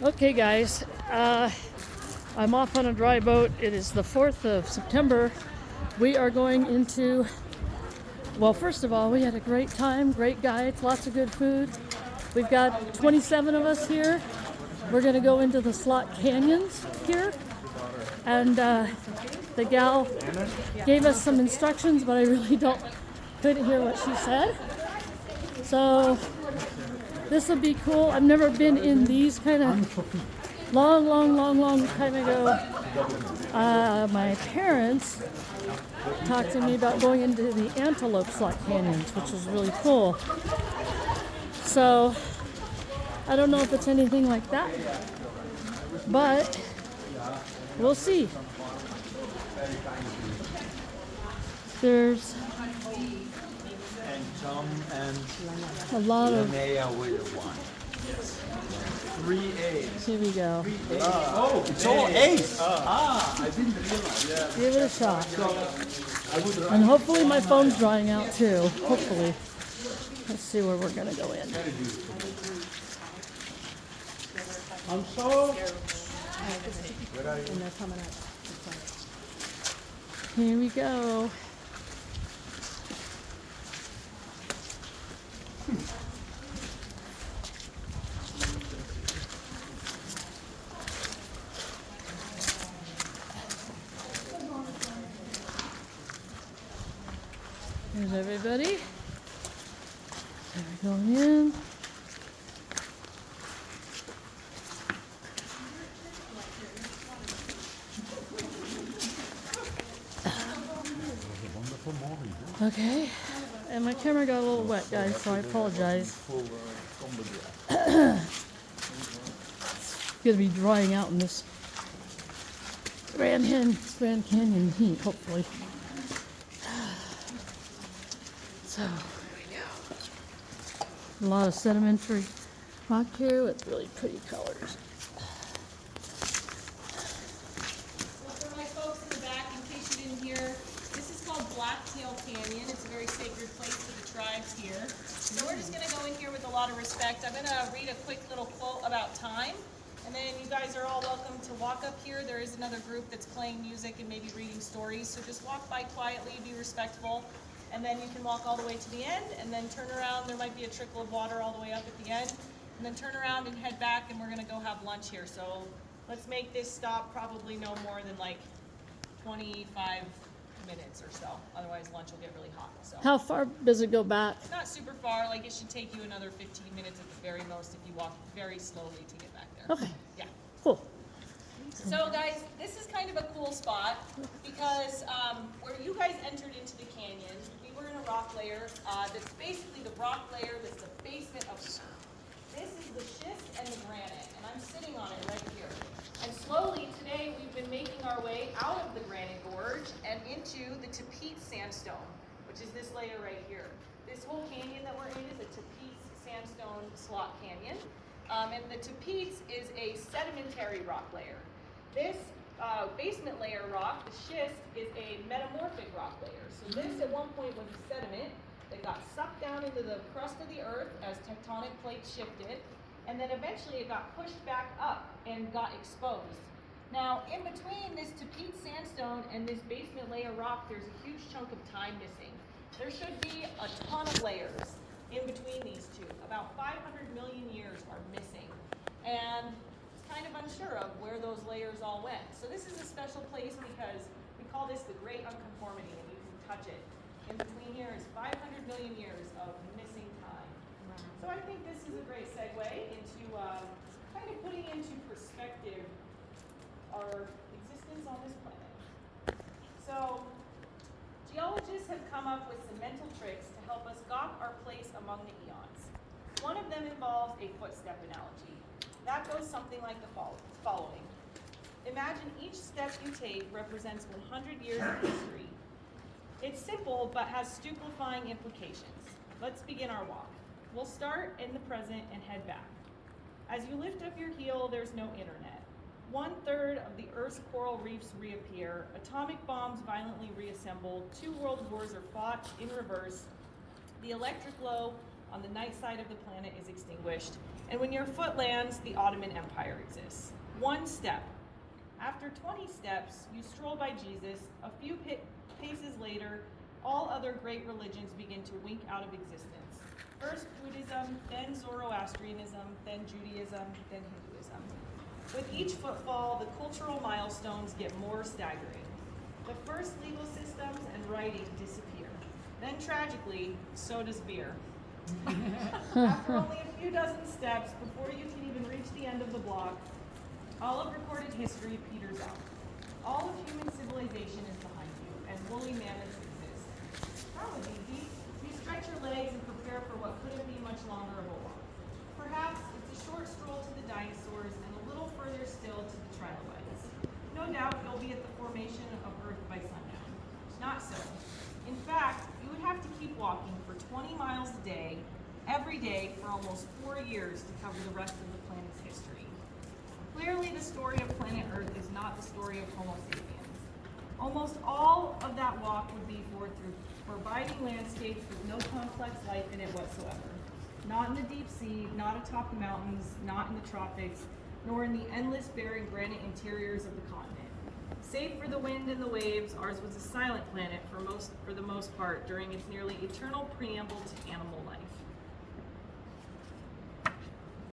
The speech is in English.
Okay, guys, I'm off on a dry boat. It is the 4th of September. We are going into, well, first of all, we had a great time, great guides, lots of good food. We've got 27 of us here. We're going to go into the slot canyons here. And the gal gave us some instructions, but I really couldn't hear what she said. So this will be cool. I've never been in these kind of long time ago. My parents talked to me about going into the Antelope Slot Canyons, which is really cool. So I don't know if it's anything like that, but we'll see. There's Tom and a lot of. Linnea with one. 3 A's. Here we go. Oh, it's all A's. I didn't realize. Yeah. Give it a shot. And hopefully my phone's drying out too. Hopefully. Let's see where we're gonna go in. I'm so. Here we go. Here's everybody. We're going in. Okay, and my camera got a little wet, guys, so I apologize. It's gonna be drying out in this Grand Canyon heat, hopefully. So, here we go. A lot of sedimentary rock here with really pretty colors. For my folks in the back, in case you didn't hear, this is called Blacktail Canyon. It's a very sacred place for the tribes here. So we're just going to go in here with a lot of respect. I'm going to read a quick little quote about time, and then you guys are all welcome to walk up here. There is another group that's playing music and maybe reading stories, so just walk by quietly, be respectful, and then you can walk all the way to the end, and then turn around. There might be a trickle of water all the way up at the end, and then turn around and head back, and we're going to go have lunch here. So let's make this stop probably no more than like 25 minutes or so. Otherwise, lunch will get really hot. So How far does it go back? not super far. Like it should take you another 15 minutes at the very most if you walk very slowly to get back there. Okay, Yeah. cool. So guys, this is kind of a cool spot because where you guys entered into the canyon, we were in a rock layer that's basically the rock layer that's the basement of the earth. This is the schist and the granite, and I'm sitting on it right here. And slowly today we've been making our way out of the granite gorge and into the Tapeats sandstone, which is this layer right here. This whole canyon that we're in is a Tapeats sandstone slot canyon. And the Tapeats is a sedimentary rock layer. This basement layer rock, the schist, is a metamorphic rock layer. So this at one point was a sediment that got sucked down into the crust of the earth as tectonic plates shifted, and then eventually it got pushed back up and got exposed. Now, in between this Tapeats sandstone and this basement layer rock, there's a huge chunk of time missing. There should be a ton of layers in between these two. About 500 million years are missing. And it's kind of unsure of where those layers all went. So this is a special place because we call this the Great Unconformity, and you can touch it. In between here is 500 million years of missing time. So I think this is a great segue into kind of putting into perspective our existence on this planet. So geologists have come up with some mental tricks to help us gauge our place among the eons. One of them involves a footstep analogy. That goes something like the following. Imagine each step you take represents 100 years of history. It's simple, but has stupefying implications. Let's begin our walk. We'll start in the present and head back. As you lift up your heel, there's no internet. 1/3 of the Earth's coral reefs reappear, atomic bombs violently reassemble, 2 world wars are fought in reverse, the electric glow on the night side of the planet is extinguished, and when your foot lands, the Ottoman Empire exists. One step. After 20 steps, you stroll by Jesus. A few paces later, all other great religions begin to wink out of existence. First Buddhism, then Zoroastrianism, then Judaism, then Hinduism. With each footfall, the cultural milestones get more staggering. The first legal systems and writing disappear. Then tragically, so does beer. After only a few dozen steps, before you can even reach the end of the block, all of recorded history peters out. All of human civilization is behind you, and woolly mammoths exist. That was easy. You stretch your legs and prepare for what couldn't be much longer of a walk. Perhaps it's a short stroll to the dinosaurs and a little further still to the trilobites. No doubt you'll be at the formation of Earth by sundown. Not so. In fact, you would have to keep walking for 20 miles a day, every day for almost 4 years to cover the rest of the planet's history. Clearly, the story of planet Earth is not the story of Homo sapiens. Almost all of that walk would be through forbidding landscapes with no complex life in it whatsoever. Not in the deep sea, not atop the mountains, not in the tropics, nor in the endless barren granite interiors of the continent. Save for the wind and the waves, ours was a silent planet for the most part during its nearly eternal preamble to animal life.